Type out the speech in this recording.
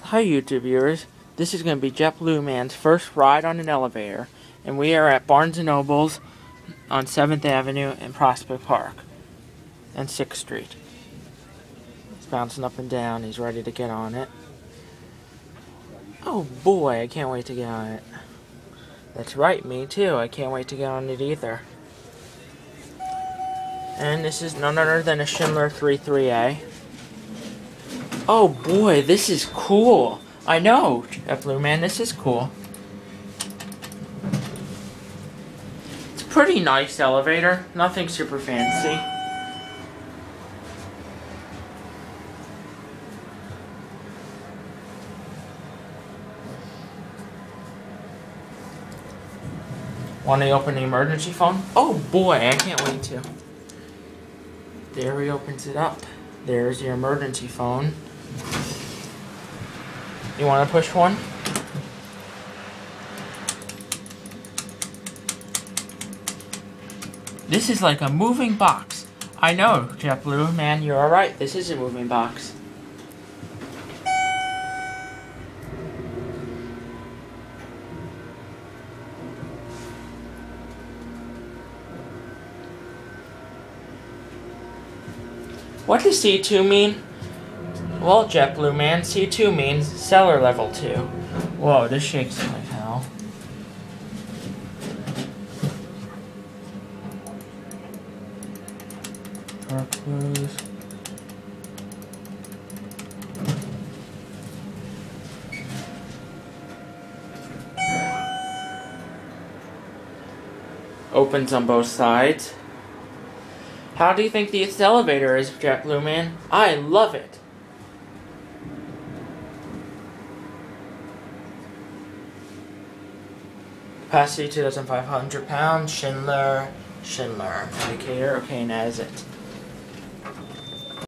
Hi YouTube viewers, this is going to be JetBlue Man's first ride on an elevator, and we are at Barnes & Noble's on 7th Avenue in Prospect Park and 6th Street. He's bouncing up and down, he's ready to get on it. Oh boy, I can't wait to get on it. That's right, me too, I can't wait to get on it either. And this is none other than a Schindler 33A. Oh boy, this is cool. I know, JetBlue Man, this is cool. It's a pretty nice elevator, nothing super fancy. Want to open the emergency phone? Oh boy, I can't wait to. There he opens it up. There's your emergency phone. You want to push one? This is like a moving box. I know, JetBlue Man, you're alright. This is a moving box. What does C2 mean? Well, JetBlue Man, C2 means cellar level 2. Whoa, this shakes like hell. Door close. Opens on both sides. How do you think this elevator is, JetBlue Man? I love it. Capacity 2,500 pounds. Schindler. Indicator. Okay, now is it.